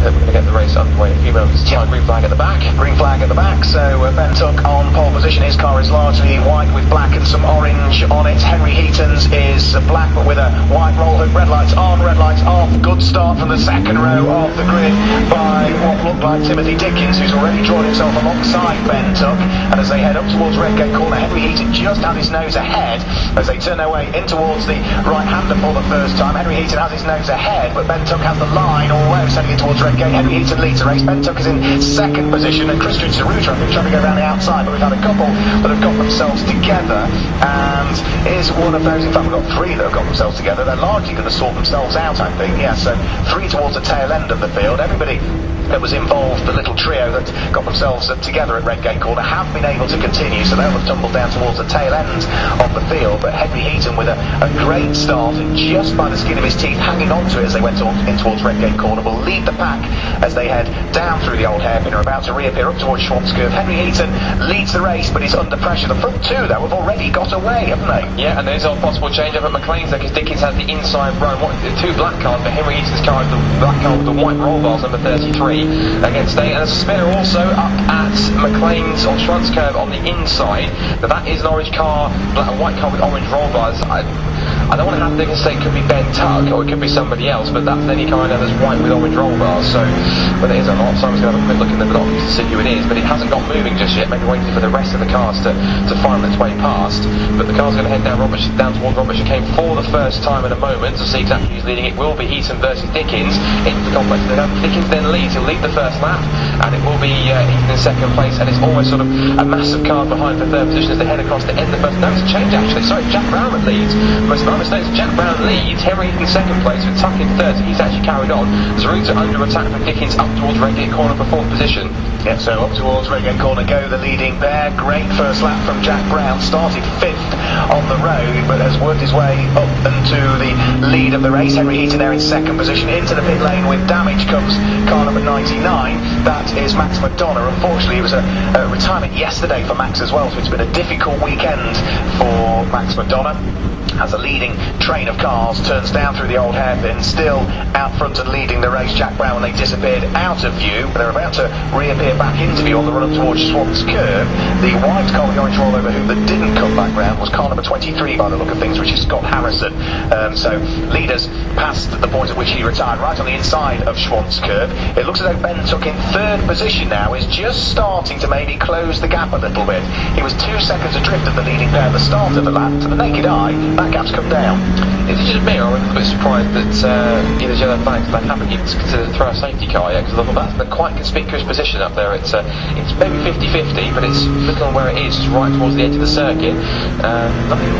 that we're going to get the race underway in a few moments' time. Green flag at the back. Green flag at the back, so Ben Tuck on pole position. His car is largely white with black and some orange on it. Henry Heaton's is black but with a white roll hood. Red lights on, red lights off. Good start from the second row of the grid by what looked like Timothy Dickens, who's already drawn himself alongside Ben Tuck. And as they head up towards Redgate Corner, Henry Heaton just had his nose ahead as they turn their way in towards the right-hander for the first time. Henry Heaton has his nose ahead, but Ben Tuck has the line all the way heading in towards Redgate. Henry Heaton leads the race. Ben Tuck is in second position, and Christian Saruta, I think, trying to go around the outside, but we've had a couple that have got themselves together, and is one of those, in fact we've got three that have got themselves together. They're largely going to sort themselves out, I think. Yeah, so three towards the tail end of the field. Everybody that was involved, the little trio that got themselves together at Redgate Corner, have been able to continue, so they'll have tumbled down towards the tail end of the field. But Henry Heaton with a great start, and just by the skin of his teeth, hanging on to it as they went in towards Redgate Corner, will lead the pack as they head down through the old hairpin, are about to reappear up towards Schwantz Curve. Henry Heaton leads the race, but he's under pressure. The front two, though, have already got away, haven't they? Yeah, and there's a possible change up at McLean's there, because Dickens has the inside run. Two black cars, but Henry Heaton's car is the black car with the white roll bars, number 33. Against staying, and there's a spinner also up at McLean's on Schwantz Curve on the inside. But that is an orange car, a white car with orange roll bars. I don't want to have to say it could be Ben Tuck or it could be somebody else, but that's any car now that's white with orange roll bars. So whether it is or not, someone's going to have a quick look in the binoculars to see who it is. But it hasn't got moving just yet. Maybe waiting for the rest of the cars to find its way past. But the car's going to head down towards Robert Chicane for the first time in a moment to see exactly who's leading. It will be Heaton versus Dickens into the complex. Dickens then leads. He'll lead the first lap, and it will be Heaton in second place, and it's almost sort of a massive car behind for third position as they head across the end of the first. No, it's a change actually. Sorry, Jack Brown that leads. Most of my mistakes. Jack Brown leads. Henry Heaton second place with Tuck in third, so he's actually carried on. Zaruta under attack from Dickens up towards Redgate Corner for fourth position. Yeah, so up towards Redgate Corner go the leading pair. Great first lap from Jack Brown. Started fifth on the road, but has worked his way up into the lead of the race. Henry Heaton there in second position. Into the pit lane with damage comes car number 99. That is Max McDonough. Unfortunately, it was a retirement yesterday for Max as well, so it's been a difficult weekend for Max McDonough. As a leading train of cars turns down through the old hairpin, still out front and leading the race. Jack Brown, when they disappeared out of view, they're about to reappear back into view on the run up towards Schwantz Curve. The white car with the orange rollover who that didn't come back round was car number 23 by the look of things, which is Scott Harrison. So leaders past the point at which he retired, right on the inside of Schwantz Curve. It looks as though Ben Tuck in third position now is just starting to maybe close the gap a little bit. He was 2 seconds adrift of the leading pair at the start of the lap. To the naked eye, that gap's come down. Is it just me, or I'm a bit surprised that either yellow flags they haven't even considered to throw a safety car yet? Because I thought that's a quite conspicuous position up there. It's maybe 50-50, but it's looking on where it is, just right towards the edge of the circuit. Nothing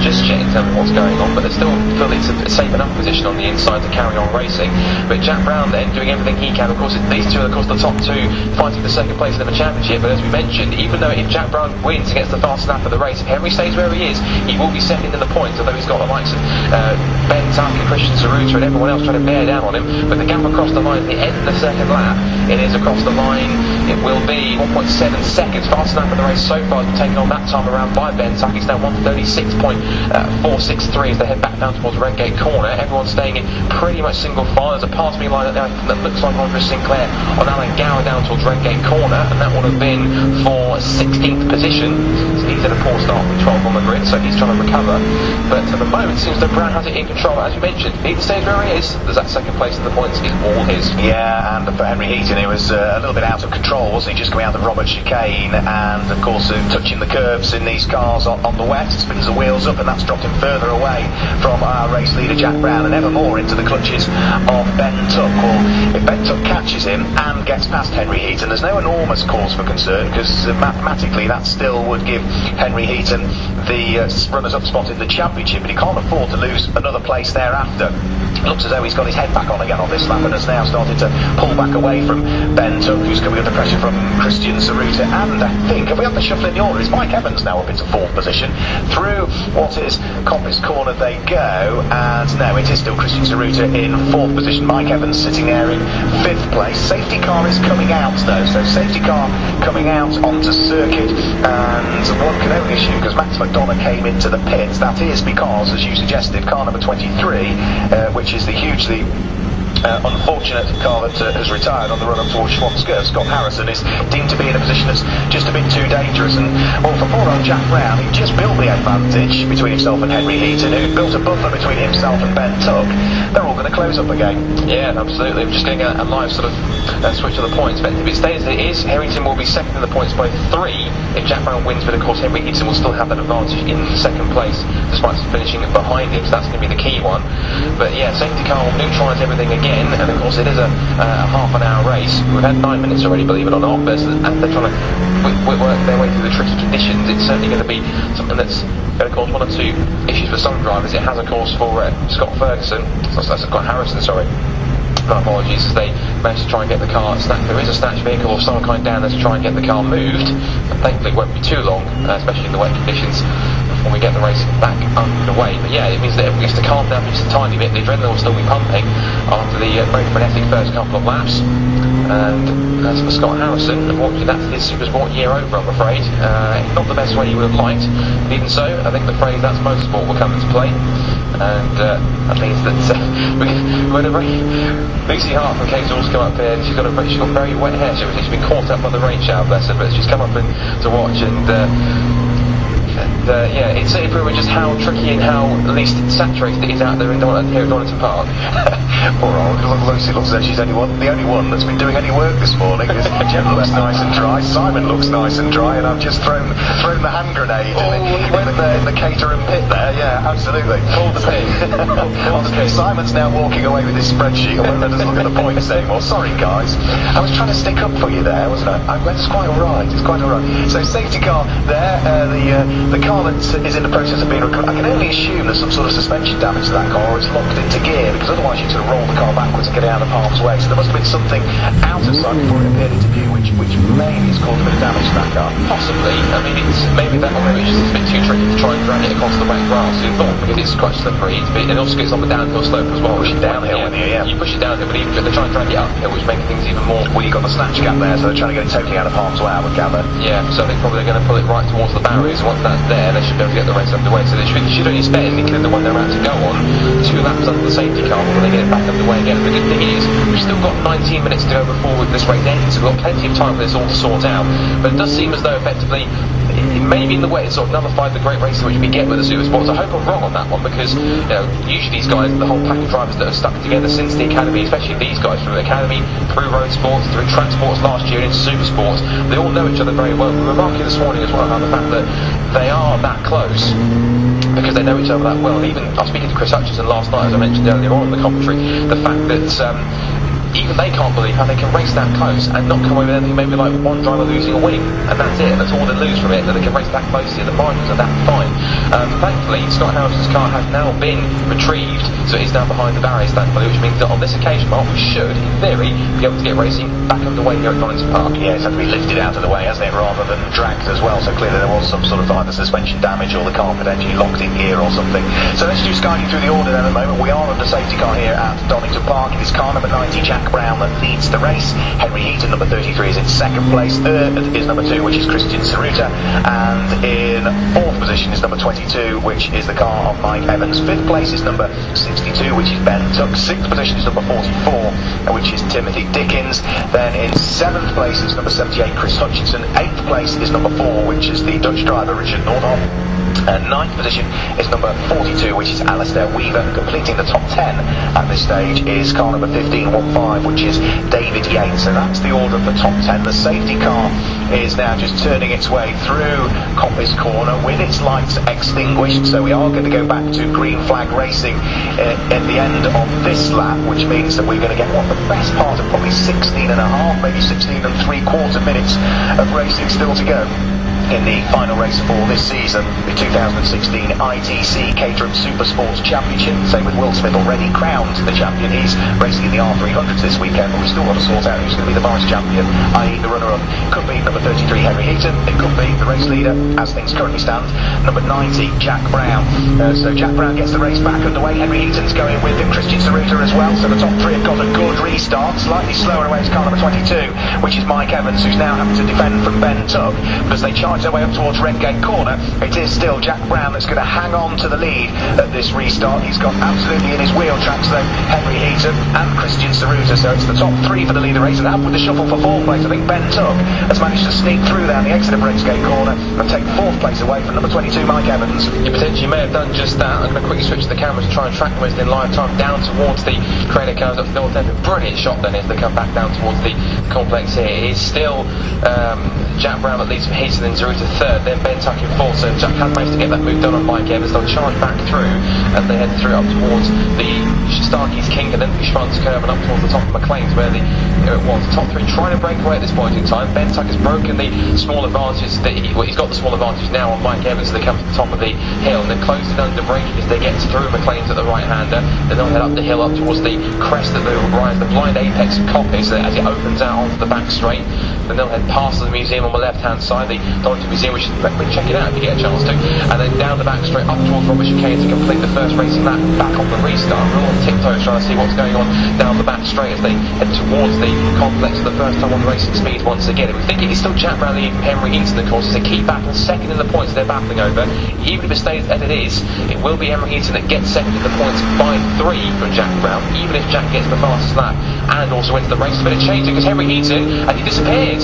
just yet in terms of what's going on, but they still feel it's a safe enough position on the inside to carry on racing. But Jack Brown then doing everything he can. Of course, these two are of course the top two fighting the second place in the championship. But as we mentioned, even though if Jack Brown wins and gets the fastest lap of the race, if Henry stays where he is, he will be second in the points, although he's got the likes of Ben Tuck and Christian Saruta and everyone else trying to bear down on him. But the gap across the line at the end of the second lap, it is across the line, it will be 1.7 seconds. Fastest lap of the race so far has been taken on that time around by Ben Tuck. He's now 1:36.463 as they head back down towards Redgate Corner. Everyone's staying in pretty much single file. There's a pass me line that looks like Andrew Sinclair on Alan Gower down towards Redgate Corner, and that would have been for 16th position. So he's had a poor start from 12 on the grid, so he's trying to recover. But at the moment, it seems that Brown has it in control. As you mentioned, if he stays where he is, there's that second place in the points is all his. Yeah, and for Henry Heaton, it was a little bit out of control, wasn't he? Just coming out of Robert Chicane, and of course touching the curves in these cars on the wet, spins the wheels up, and that's dropped him further away from our race leader Jack Brown, and ever more into the clutches of Ben Tuck. Well, if Ben Tuck catches him and gets past Henry Heaton, there's no enormous cause for concern, because mathematically that still would give Henry Heaton the runners-up spot in the championship, but he can't afford to lose another place thereafter. It looks as though he's got his head back on again on this lap and has now started to pull back away from Ben Tuck, who's coming under pressure from Christian Saruta. And I think, if we have the shuffle in the order, is Mike Evans now up into fourth position. Through what is Coppice Corner they go, and no, it is still Christian Saruta in fourth position. Mike Evans sitting there in fifth place. Safety car is coming out though, so safety car coming out onto circuit, and one can only assume, because Max McDonough came into the pits, that is because, as you suggested, car number 23, which is the hugely unfortunate car that has retired on the run up towards Schwarzkopf, Scott Harrison, is deemed to be in a position that's just a bit too dangerous. And well, for poor old Jack Brown, he just built the advantage between himself and Henry Heaton, who built a buffer between himself and Ben Tuck. They're all going to close up again. Yeah, absolutely. I'm just getting a live sort of switch of the points. But if it stays as it is, Harrington will be second in the points by 3 if Jack Brown wins, but of course Henry Heaton will still have that advantage in second place despite finishing behind him, so that's going to be the key one. But yeah, safety car will neutralise everything again, and of course it is a half an hour race. We've had 9 minutes already, believe it or not, but as they're trying to work their way through the tricky conditions, it's certainly going to be something that's going to cause 1 or 2 issues for some drivers. It has, of course, for Scott Harrison, sorry. My apologies, as they managed to try and get the car snatched. There is a snatch vehicle of some kind down there to try and get the car moved, and thankfully it won't be too long, especially in the wet conditions, before we get the race back underway. But yeah, it means that everyone gets to calm down just a tiny bit. The adrenaline will still be pumping after the very frenetic first couple of laps. And as for Scott Harrison, unfortunately that's his Supersport year over, I'm afraid. Not the best way he would have liked, but even so, I think the phrase "that's motorsport" will come into play. And that means that we had a very Lucy Hart from Caterham's come up here, and she's got very wet hair. She's been caught up by the rain shower, bless her, but she's come up to watch, and yeah, it's certainly proving just how tricky and how at least saturated it is out there here at Donington Park. Poor old Lucy looks as though she's the only one that's been doing any work this morning. Jem looks nice and dry, Simon looks nice and dry, and I've just thrown the hand grenade in the Caterham pit there. Yeah, absolutely. Pulled the pin. Simon's now walking away with his spreadsheet. I won't let us look at the points anymore. Sorry guys, I was trying to stick up for you there, wasn't I? It's quite alright. It's quite alright. So safety car there. The car that is in the process of being recovered. I can only assume there's some sort of suspension damage to that car, or it's locked into gear, because otherwise you'd sort of roll the car backwards and get it out of harm's way. So there must have been something out of sight before it appeared into view, which maybe has caused a bit of damage to that car. Possibly. I mean, it's maybe that, or maybe it's just a bit too tricky to try and drag it across the wet grass involved, because it's quite slippery. It also gets on the downhill slope as well. Push it downhill with you, yeah. You push it downhill, but even they're trying to drag it uphill, which makes things even more. Well, you've got the snatch gap there, so they're trying to get it totally out of harm's way, I would gather. Yeah, so I think probably they're going to pull it right towards the barriers, and once that's there, they should be able to get the race underway. So they should only spend, including the one they're about to go on, 2 laps under the safety car before they get it back underway again. The good thing is, we've still got 19 minutes to go before this race ends, so we've got plenty of time for this all to sort out. But it does seem as though effectively maybe in the way it sort of nullified the great races which we get with the Supersports. I hope I'm wrong on that one, because usually these guys, the whole pack of drivers that have stuck together since the academy, especially these guys from the academy through road sports, through track sports last year and into Supersports, they all know each other very well. We were remarking this morning as well how the fact that they are that close because they know each other that well. And even I was speaking to Chris Hutchinson last night, as I mentioned earlier on in the commentary, the fact that even they can't believe how they can race that close and not come away with anything maybe like one driver losing a wing, and that's it, that's all they lose from it, that they can race that closely and the margins are that fine. Thankfully, Scott Harrison's car has now been retrieved, so he's now behind the barriers, thankfully, which means that on this occasion, Mark, we should, in theory, be able to get racing back underway here at Donington Park. Yeah, it's had to be lifted out of the way, hasn't it, rather than dragged as well, so clearly there was some sort of either suspension damage or the car potentially locked in gear or something. So let's just guide you through the order then at the moment. We are under safety car here at Donington Park. It is car number 90, Jack Brown, that leads the race. Henry Heaton, number 33, is in second place. Third is number 2, which is Christian Saruta, and in fourth position is number 22, which is the car of Mike Evans. Fifth place is number 62, which is Ben Tuck. Sixth position is number 44, which is Timothy Dickens. Then in seventh place is number 78, Chris Hutchinson. Eighth place is number 4, which is the Dutch driver Richard Nordhoff. Ninth position is number 42, which is Alistair Weaver. Completing the top 10 at this stage is car number 1515, which is David Yates. So that's the order of the top 10. The safety car is now just turning its way through Coppice Corner with its lights extinguished. So we are going to go back to green flag racing at the end of this lap, which means that we're going to get the best part of probably 16 and a half, maybe 16 and 3/4 minutes of racing still to go in the final race for this season, the 2016 ITC Caterham Supersport Championship. Same with Will Smith, already crowned the champion. He's racing in the R300s this weekend, but we've still got to sort out who's going to be the vice champion, i.e. the runner-up. Could be number 33 Henry Heaton, it could be the race leader, as things currently stand, number 90 Jack Brown. So Jack Brown gets the race back underway. Henry Heaton's going with him, Christian Saruta as well, so the top 3 have got a good restart. Slightly slower away is car number 22, which is Mike Evans, who's now having to defend from Ben Tuck, because they charge finds their way up towards Redgate Corner. It is still Jack Brown that's going to hang on to the lead at this restart. He's got absolutely in his wheel tracks though Henry Heaton and Christian Saruta, so it's the top three for the leader race, and out with the shuffle for fourth place. I think Ben Tuck has managed to sneak through down the exit of Redgate Corner and take fourth place away from number 22 Mike Evans. You potentially may have done just that. I'm going to quickly switch the camera to try and track them in live time down towards the credit cars up north end. A brilliant shot then as they come back down towards the complex here. It is still Jack Brown that leads for Heaton and Saruta third, then Ben Tuck in fourth, so Jack has managed to get that move done on Mike Evans. They'll charge back through and they head through up towards the Starkey's King and then the Schwanz curve and up towards the top of McLean's where the top three trying to break away at this point in time. Ben Tuck has broken the small advantage that he's got the small advantage now on Mike Evans, so they come to the top of the hill and then close it under braking as they get through McLean's at the right hander. Then they'll head up the hill up towards the crest of the rise, the blind apex of Coppice as it opens out onto the back straight. Then they'll head past the museum on the left hand side, the Donington Museum, which is recommend check it out if you get a chance to, and then down the back straight up towards Robert Chicane to complete the first racing lap back on the restart. We're all on tiptoes trying to see what's going on down the back straight as they head towards the complex for the first time on the racing speed once again. And we think it is still Jack Brown leading from Henry Heaton, of course, as they keep battling second in the points they're battling over. Even if it stays as it is, it will be Henry Heaton that gets second in the points by 3 from Jack Brown, even if Jack gets the fastest lap and also wins the race. It's a bit of change because Henry Heaton, and he disappeared.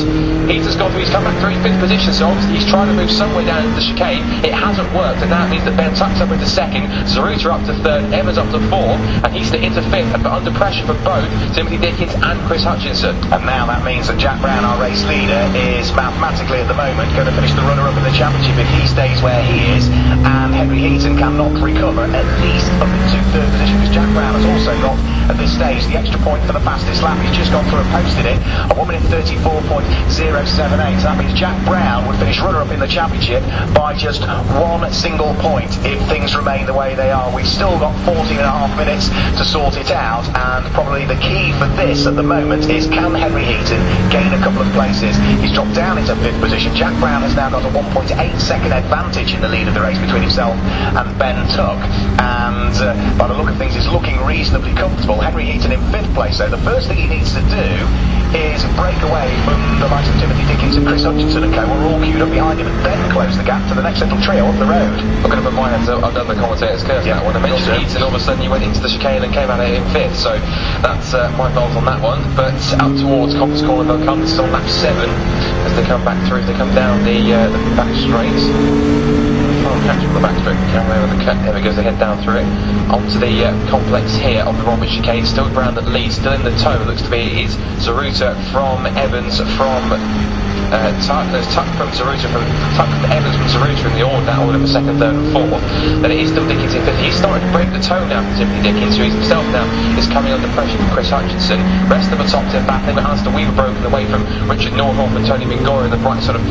Heaton's gone through, he's come back through 5th position, so obviously he's trying to move somewhere down into the chicane. It hasn't worked, and that means that Ben Tuck's up into second, Saruta up to third, Evans up to fourth, and Heaton into fifth, but under pressure for both Timothy Dickens and Chris Hutchinson. And now that means that Jack Brown, our race leader, is mathematically at the moment going to finish the runner-up in the championship if he stays where he is, and Henry Heaton cannot recover at least up into third position, because Jack Brown has also got at this stage the extra point for the fastest lap. He's just gone through and posted it at 1 minute 34.078. So that means Jack Brown would finish runner-up in the championship by just one single point if things remain the way they are. We've still got 14.5 minutes to sort it out, and probably the key for this at the moment is, can Henry Heaton gain a couple of places? He's dropped down into 5th position. Jack Brown has now got a 1.8 second advantage in the lead of the race between himself and Ben Tuck, and by the look of things he's looking reasonably comfortable. Henry Heaton in 5th place, so the first thing he needs to do is break away from the likes of Timothy Dickens and Chris Hutchinson and co. We're all queued up behind him, and then close the gap to the next little trio up the road. I'm going to put my hands up. I've done the commentator's curve that one. I mentioned Heaton, all of a sudden you went into the chicane and came out in 5th, so that's my fault on that one. But up towards Coppice Corner they'll come. This is on lap 7 as they come back through, as they come down the back straights. Catch from the back straight, there we go, they head down through it onto the complex here on the Robert Chicane. Still Brown that leads, still in the tow, looks to be is Saruta from Evans from Tuck from Saruta Tuck from Evans from Saruta in the order for second, third and fourth. Then it is still Dickens in 5th. He's starting to break the toe now for Timothy Dickens, who himself now is coming under pressure from Chris Hutchinson. Rest of the top 10 battling, but Alistair Weaver broken away from Richard Northoff and Tony Mingora in the bright sort of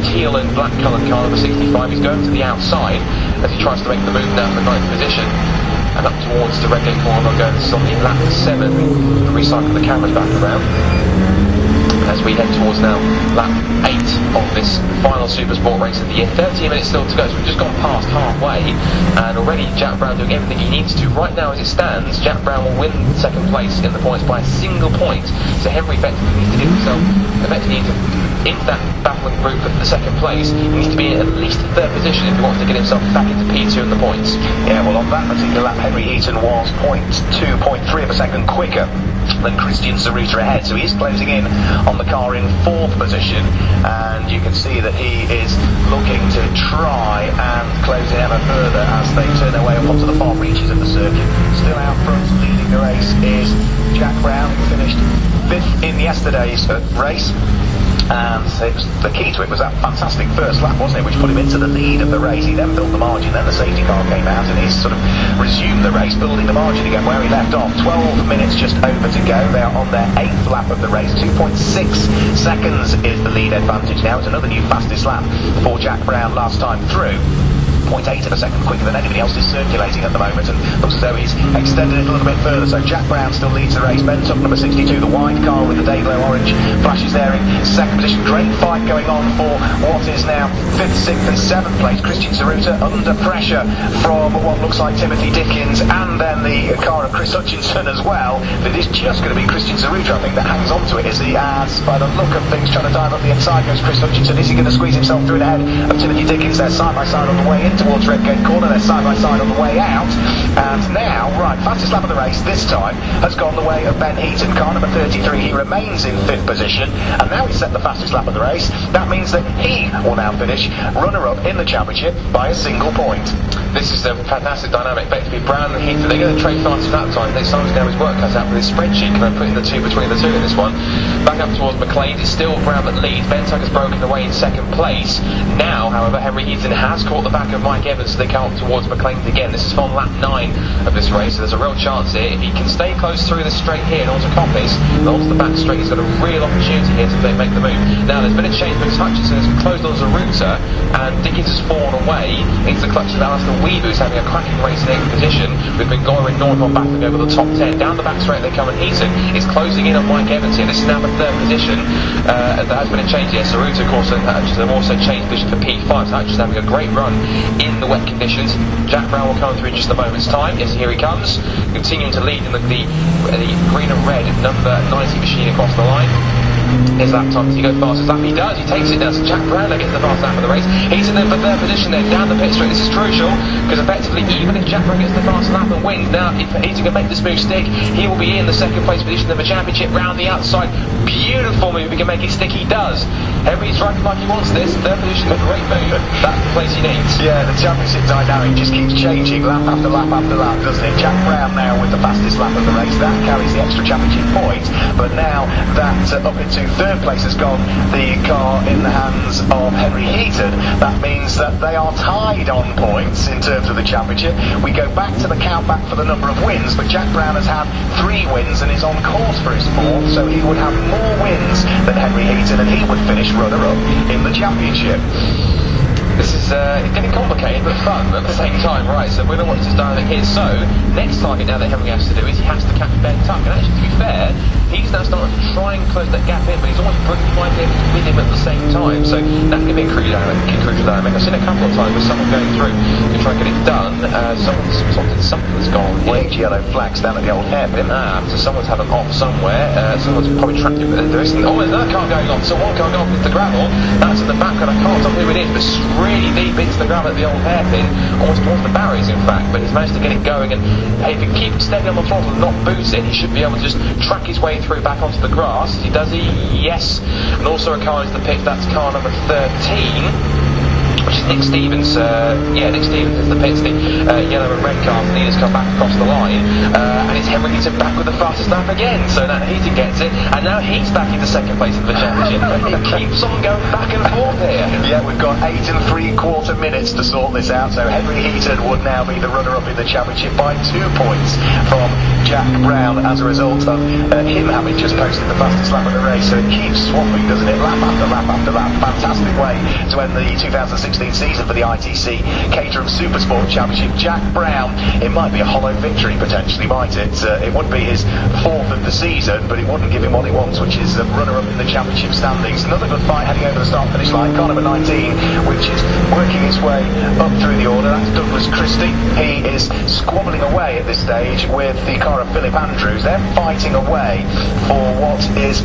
teal and black coloured car number 65. He's going to the outside as he tries to make the move down to the 9th position. And up towards the Redgate Corner, they'll go to on the lap 7. Recycle the cameras back around as we head towards now lap 8 of this final Supersport race of the year. 13 minutes still to go, so we've just gone past halfway, and already Jack Brown doing everything he needs to. Right now as it stands, Jack Brown will win second place in the points by a single point, so Henry effectively needs to get himself into that battling group for the second place. He needs to be in at least third position if he wants to get himself back into P2 in the points. Yeah, well on that particular lap Henry Heaton was 0.2 of a second quicker than Christian Saruta ahead, so he is closing in on the car in 4th position, and you can see that he is looking to try and close it ever further as they turn their way up onto the far reaches of the circuit. Still out front leading the race is Jack Brown, who finished 5th in yesterday's race. And the key to it was that fantastic first lap, wasn't it, which put him into the lead of the race. He then built the margin, then the safety car came out and he's sort of resumed the race, building the margin again where he left off. 12 minutes just over to go. They are on their 8th lap of the race. 2.6 seconds is the lead advantage now. It's another new fastest lap for Jack Brown last time through. 0.8 of a second quicker than anybody else is circulating at the moment, and looks as though he's extended it a little bit further. So Jack Brown still leads the race. Ben Tuck, number 62, the white car with the Dayglow orange flashes there in second position. Great fight going on for what is now 5th, 6th and 7th place. Christian Zaruta under pressure from what looks like Timothy Dickens, and then the car of Chris Hutchinson as well. But it is just going to be Christian Zaruta, I think, that hangs on to it, is he? As by the look of things, trying to dive up the inside goes Chris Hutchinson. Is he going to squeeze himself through the head of Timothy Dickens? They're side by side on the way in towards Redgate Corner. They're side by side on the way out. And now, right, fastest lap of the race this time has gone the way of Ben Heaton, car number 33. He remains in 5th position, and now he's set the fastest lap of the race. That means that he will now finish runner-up in the championship by a single point. This is a fantastic dynamic. Effectively, Brown and Heaton, they're going to trade fast that time. Next time he's going to have his work cut out with his spreadsheet, kind of putting the two between the two in this one. Back up towards McLean, it's still Brown that leads. Ben Tucker's broken away in second place. Now, however, Henry Heaton has caught the back of Mike Evans, so they come up towards McLean again. This is from lap 9 of this race, so there's a real chance here. If he can stay close through this straight here and onto Coppice, and onto the back straight, he's got a real opportunity here to make the move. Now, there's been a change because Hutchinson has closed on Zaruta, and Dickens has fallen away into the clutches of Alistair Weaver, who's having a cracking race in 8th position. We've been going north on battling over the top 10. Down the back straight they come, and Heaton is closing in on Mike Evans here. This is now the 3rd position. There has been a change here. Zaruta, of course, and Hutchinson have also changed position for P5. So Hutchinson having a great run in the wet conditions. Jack Brown will come through in just a moment's time. Yes, here he comes, continuing to lead in the green and red number 90 machine across the line. His lap time, does he go fast as lap? He does, he takes it down. So Jack Brown gets the fast lap of the race. He's in there for 3rd position there, down the pit straight. This is crucial, because effectively, even if Jack Brown gets the fast lap and wins, now if Heaton can make this move stick, he will be in the 2nd place position of the championship round the outside. Beautiful move, he can make it stick, he does. Henry's driving like he wants this. 3rd position, a great move. That's the place he needs. Yeah, the championship dynamic just keeps changing lap after lap after lap, doesn't it? Jack Brown now with the fastest lap of the race. That carries the extra championship point. But now that up into 3rd place has gone the car in the hands of Henry Heaton, that means that they are tied on points in terms of the championship. We go back to the count back for the number of wins, but Jack Brown has had 3 wins and is on course for his 4th, so he would have more wins than Henry Heaton, and he would finish runner-up in the championship. This is getting complicated but fun at the same time. Right, so we're going to watch this dynamic here. So, next target now that Henry has to do is he has to catch Ben Tuck. And actually, to be fair, he's now starting to try and close that gap in, but he's almost bringing Mike Evans with him at the same time. So, that could be a crucial dynamic. I've seen a couple of times with someone going through to try and get it done. Something's gone. Huge yellow flags down at the old hairpin. So someone's had an off somewhere. Someone's probably trapped him. There isn't. Oh, there's another car going on. So one car going off with the gravel. That's in the back, and I can't tell who it is, but really deep into the gravel at the old hairpin, almost towards the barriers in fact, but he's managed to get it going, and if he keeps steady on the throttle and not boots it, he should be able to just track his way through back onto the grass. Does he? Yes. And also a car into the pit, that's car number 13. Which is Nick Stevens. Nick Stevens is the pits, the yellow and red car. Leaders come back across the line, and it's Henry Heaton back with the fastest lap again. So now Heaton gets it, and now he's back into 2nd place in the championship. It keeps on going back and forth here. Yeah, we've got 8 3/4 minutes to sort this out. So Henry Heaton would now be the runner-up in the championship by 2 points from Jack Brown as a result of him having just posted the fastest lap of the race. So it keeps swapping, doesn't it? Lap after lap after lap. Fantastic way to end the 2016 season for the ITC Caterham Supersport Championship. Jack Brown, it might be a hollow victory potentially, might it? It would be his 4th of the season, but it wouldn't give him what he wants, which is runner-up in the championship standings. Another good fight heading over the start-finish line. Car number 19, which is working its way up through the order. That's Douglas Christie. He is squabbling away at this stage with the car of Philip Andrews. They're fighting away for what is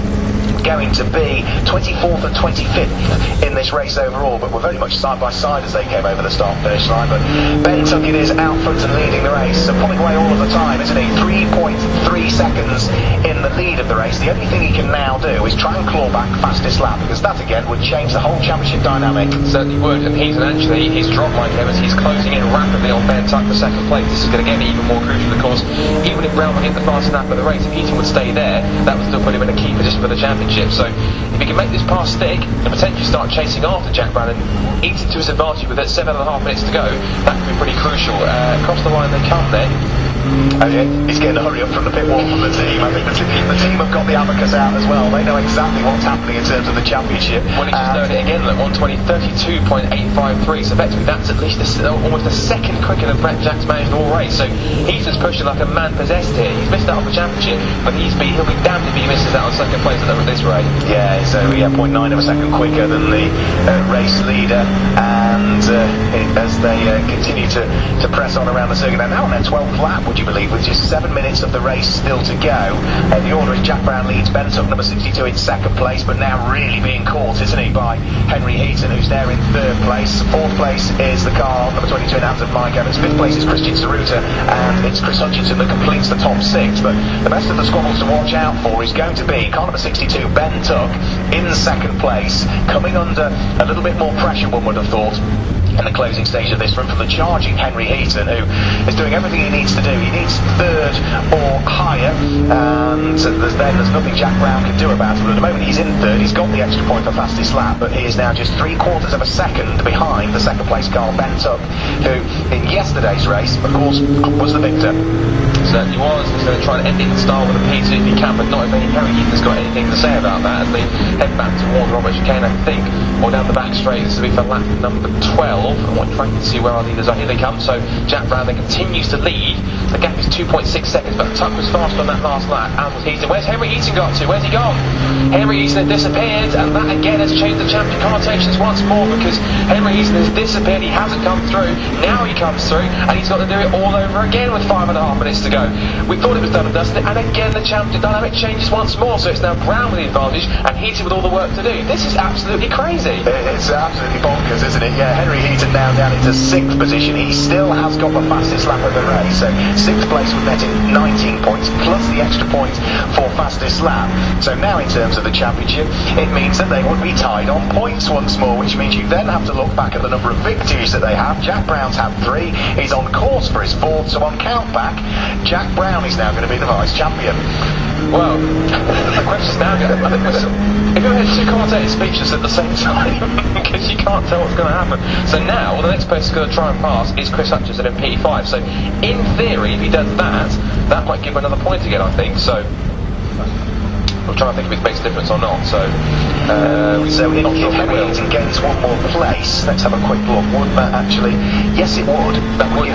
going to be 24th and 25th in this race overall, but we're very much side by side as they came over the start finish line. But Ben Tuckett is out front and leading the race, so pulling away all of the time, isn't he? 3.3 seconds in the lead of the race. The only thing he can now do is try and claw back fastest lap, because that again would change the whole championship dynamic. Certainly would, and he's dropped Mike Evans. He's closing in rapidly on Ben Tuck for 2nd place. This is going to get even more crucial, of course. Even if Brown would hit the fastest lap of the race, if Heaton would stay there, that would still put him in a key position for the championship. So if he can make this pass stick and potentially start chasing after Jack Brown and eat it to his advantage with 7.5 minutes to go, that could be pretty crucial. Across the line they come then. Oh yeah, he's getting a hurry up from the pit wall from the team. I think the team have got the abacus out as well. They know exactly what's happening in terms of the championship. Well, he's just doing it again, look, 120, 32.853, so effectively that's at least almost a second quicker than Brett Jack's managed all race. So he's just pushing like a man possessed here. He's missed out on the championship, but he'll be damned if he misses out on second place at this rate. Yeah, so 0.9 of a second quicker than the race leader, and as they continue to press on around the circuit, they're now on their 12th lap, would you believe, with just 7 minutes of the race still to go. The order is Jack Brown leads, Ben Tuck number 62 in second place, but now really being caught, isn't he, by Henry Heaton, who's there in third place. Fourth place is the car number 22 in hands of Mike Evans. Fifth place is Christian Saruta, and it's Chris Hutchinson that completes the top six. But the best of the squabbles to watch out for is going to be car number 62, Ben Tuck, in second place, coming under a little bit more pressure, one would have thought, in the closing stage of this run, from the charging Henry Heaton, who is doing everything he needs to do. He needs third or higher, and there's nothing Jack Brown can do about it. But at the moment he's in third, he's got the extra point for fastest lap, but he is now just 3/4 of a second behind the second place car, Ben Tuck, who in yesterday's race, of course, was the victor. Certainly was. He's going to try and end it in style with a P2 if he can, but not if Henry Heaton's got anything to say about that as they head back towards Robert Chicane, I think, or down the back straight. This will be for lap number 12. I want to try and see where our leaders are. Here they come. So Jack Brown then continues to lead. The gap is 2.6 seconds, but Tuck was faster on that last lap, and was Heaton. Where's Henry Heaton got to? Where's he gone? Henry Heaton had disappeared, and that again has changed the champion connotations once more, because Henry Heaton has disappeared. He hasn't come through. Now he comes through, and he's got to do it all over again with 5.5 minutes to go. We thought it was done and dusted, and again the champion dynamic changes once more. So it's now Brown with the advantage, and Heaton with all the work to do. This is absolutely crazy. It's absolutely bonkers, isn't it? Yeah, Henry Heaton now down into 6th position. He still has got the fastest lap of the race, so 6th place would net in 19 points plus the extra point for fastest lap. So now in terms of the championship, it means that they would be tied on points once more, which means you then have to look back at the number of victories that they have. Jack Brown's had 3. He's on course for his 4th, so on count back, Jack Brown is now going to be the vice champion. Well, the question's now going, I think if you had two commentators speechless at the same time, because you can't tell what's going to happen. So now, the next person who's going to try and pass is Chris Hutchinson in P5. So, in theory, if he does that, that might give him another point again, I think. So, I'm trying to think if it makes a difference or not. So if Henry Heaton gains one more place, let's have a quick look. Would that actually? Yes, it would. That would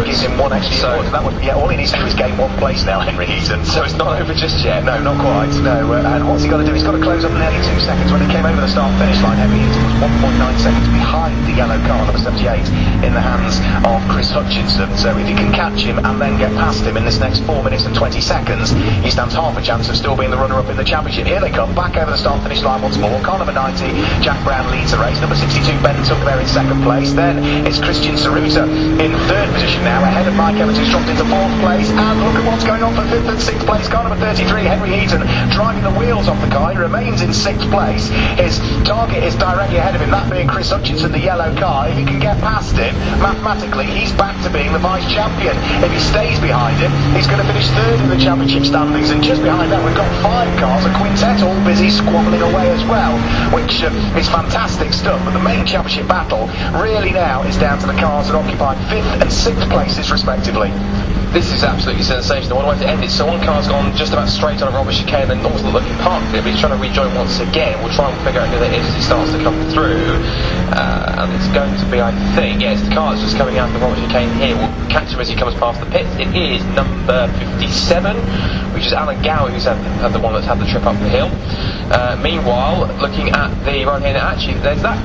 give him one extra. So that would. Yeah, all he needs to do is gain one place now, Henry Heaton. So it's not over just yet. No, not quite. No. And what's he got to do? He's got to close up nearly 2 seconds. When he came over the start-finish line, Henry Heaton was 1.9 seconds behind the yellow car, number 78, in the hands of Chris Hutchinson. So if he can catch him and then get past him in this next 4 minutes and 20 seconds, he stands half a chance of still being the runner-up in the championship. Here they come, back over the start-finish line once more. Car number 90, Jack Brown leads the race. Number 62, Ben Tuck there in second place. Then it's Christian Saruta in third position now, ahead of Mike Evans, who's dropped into 4th place. And look at what's going on for 5th and 6th place. Car number 33, Henry Heaton, driving the wheels off the car. He remains in 6th place. His target is directly ahead of him, that being Chris Hutchinson, the yellow car. If he can get past him, mathematically, he's back to being the vice champion. If he stays behind him, he's going to finish 3rd in the championship standings. And just behind that, we've got 5 cars, a quintet, all busy squabbling away as well, which is fantastic stuff. But the main championship battle really now is down to the cars that occupy 5th and 6th places respectively. This is absolutely sensational. What a way to end it. So one car's gone just about straight on a Robert Chicane and almost looking parked it, but he's trying to rejoin once again. We'll try and figure out who that is as he starts to come through. And it's going to be, I think, it's the car that's just coming out of the Robert Chicane here. We'll catch him as he comes past the pits. It is number 57, which is Alan Gower, who's had the one that's had the trip up the hill. Meanwhile, looking at the right here, actually, there's that.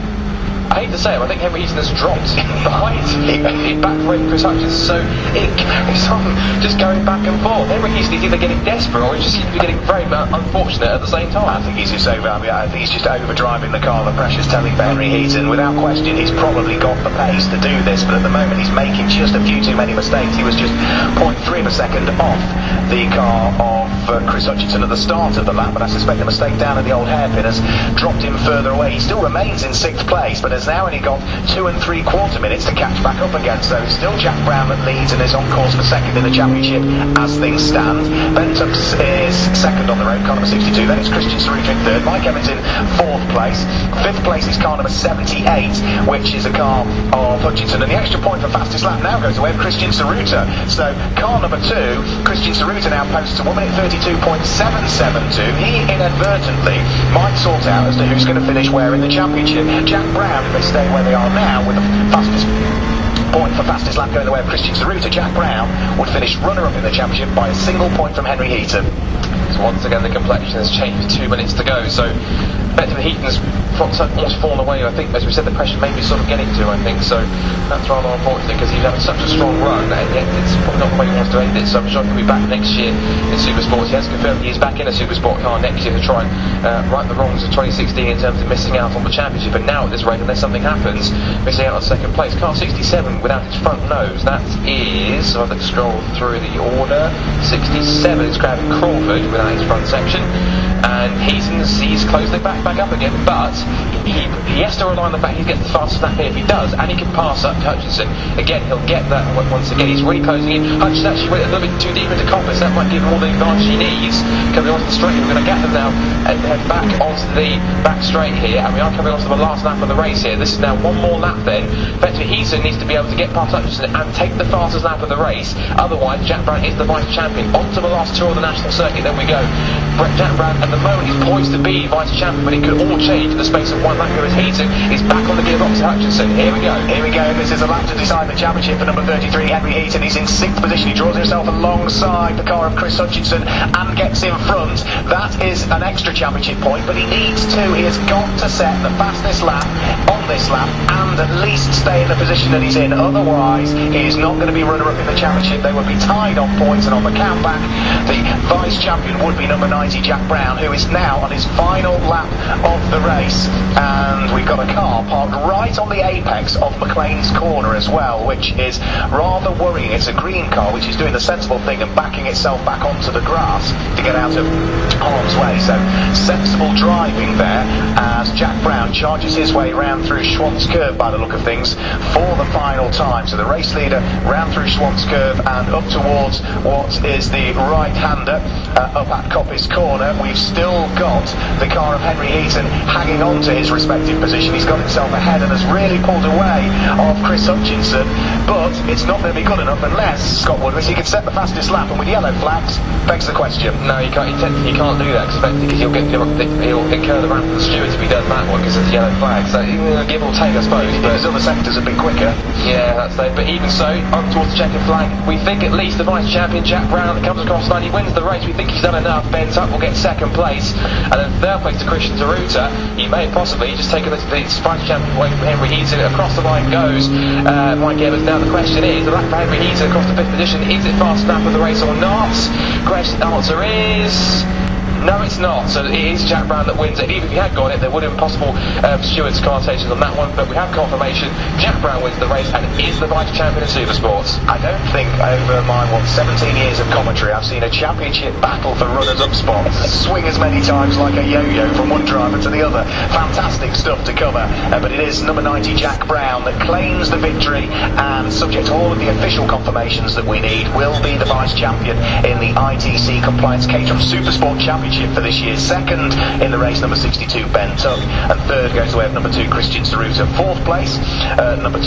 I hate to say it, I think Henry Heaton has dropped behind he backbraked Chris Hutchinson, so it carries on just going back and forth. Henry Heaton is either getting desperate or he just seems to be getting very unfortunate at the same time. I think he's just I think he's just overdriving the car. The pressure's telling for Henry Heaton. Without question, he's probably got the pace to do this, but at the moment he's making just a few too many mistakes. He was just 0.3 of a second off the car of Chris Hutchinson at the start of the lap, but I suspect a mistake down at the old hairpin has dropped him further away. He still remains in 6th place, but has now only got 2 3/4 minutes to catch back up again. So it's still Jack Brown that leads and is on course for 2nd in the championship as things stand. Ben Tubbs is 2nd on the road, car number 62. Then it's Christian Saruta in 3rd. Mike Evans in 4th place. 5th place is car number 78, which is a car of Hutchinson. And the extra point for fastest lap now goes away of Christian Saruta. So car number 2, Christian Saruta now posts a 1 minute 32.772. He inadvertently might sort out as to who's going to finish where in the championship. Jack Brown, if they stay where they are now with the fastest point for fastest lap going the way of Christian Saruta, Jack Brown would finish runner-up in the championship by a single point from Henry Heaton. So once again the complexion has changed with 2 minutes to go, so effectively Heaton's front side almost fallen away. I think, as we said, the pressure may be sort of getting to, I think, so that's rather unfortunate because he's having such a strong run and yet it's probably not the way he wants to end it. So I'm sure he'll be back next year in Supersport. He has confirmed he is back in a Supersport car next year to try and right the wrongs of 2016 in terms of missing out on the championship. But now at this rate, unless something happens, missing out on 2nd place. Car 67 without its front nose, that is, so I've got to scroll through the order, 67 is grabbing Crawford without his front section, and he's closed it back up again, but he has to rely on the fact he gets the fastest lap here. If he does, and he can pass up Hutchinson, again he'll get that once again. He's really closing in. Hutchinson actually went a little bit too deep into Coppice. That might give him all the advantage he needs coming onto the straight. We're going to get them now and head back onto the back straight here, and we are coming onto the last lap of the race here. This is now one more lap then. Effectively Heaton needs to be able to get past Hutchinson and take the fastest lap of the race, otherwise Jack Brown is the vice champion. Onto the last tour of the national circuit then we go. Jack Brown at the moment is poised to be vice champion, but it could all change in the space of one lap here as Heaton is back on the gearbox to Hutchinson. Here we go. This is a lap to decide the championship for number 33, Henry Heaton. He's in 6th position. He draws himself alongside the car of Chris Hutchinson and gets in front. That is an extra championship point, but he needs to. He has got to set the fastest lap on this lap and at least stay in the position that he's in. Otherwise, he is not going to be runner-up in the championship. They would be tied on points, and on the countback, the vice champion would be number 90, Jack Brown, who is now on his final lap of the race. And we've got a car parked right on the apex of McLean's corner as well, which is rather worrying. It's a green car which is doing the sensible thing and backing itself back onto the grass to get out of harm's way. So sensible driving there as Jack Brown charges his way round through Schwant's Curve by the look of things for the final time. So the race leader round through Schwant's Curve and up towards what is the right-hander up at Coppice Corner. We've still got the car of Henry Heaton hanging on to his respective position. He's got himself ahead and has really pulled away of Chris Hutchinson, but it's not going to be good enough unless Scott Woodward, he can set the fastest lap, and with yellow flags begs the question. No, he can't do that because he'll incur the wrath of the stewards if he does that one because it's a yellow flag. So give or take, I suppose. But his other sectors have been quicker. Yeah, that's it. But even so, on towards the checkered flag, we think at least the vice champion Jack Brown that comes across the line, he wins the race. We think he's done enough. Ben Tuck will get 2nd place, and then 3rd place to Christian Saruta. He may have possibly just taken the vice champion away from Henry Heaton. Across the line goes Mike Evans. Now the question is, the lap for Henry Heaton across the 5th position, is it fast lap of the race or not? Answer is no, it's not. So it is Jack Brown that wins it. Even if he had got it, there would have been possible stewards' connotations on that one, but we have confirmation. Jack Brown wins the race and is the vice champion of Supersports. I don't think over my 17 years of commentary I've seen a championship battle for runners-up spots swing as many times like a yo-yo from one driver to the other. Fantastic stuff to cover, but it is number 90 Jack Brown that claims the victory, and subject to all of the official confirmations that we need, will be the vice champion in the ITC Compliance Caterham Supersport Championship for this year. 2nd in the race, number 62 Ben Tuck, and 3rd goes away of number 2 Christian Saruta. 4th place, number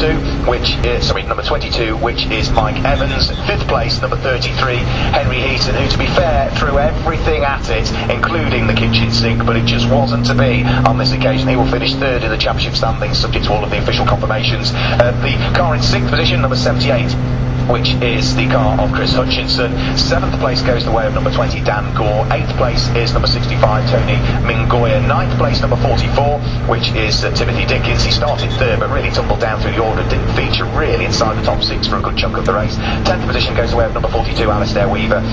22, which is Mike Evans. 5th place, number 33 Henry Heaton, who, to be fair, threw everything at it, including the kitchen sink, but it just wasn't to be on this occasion. He will finish 3rd in the championship standings, subject to all of the official confirmations. The car in 6th position, number 78, which is the car of Chris Hutchinson. 7th place goes the way of number 20 Dan Gore. 8th place is number 65 Tony Mingoya. 9th place number 44, which is Timothy Dickens. He started 3rd but really tumbled down through the order, didn't feature really inside the top 6 for a good chunk of the race. 10th position goes the way of number 42 Alistair Weaver.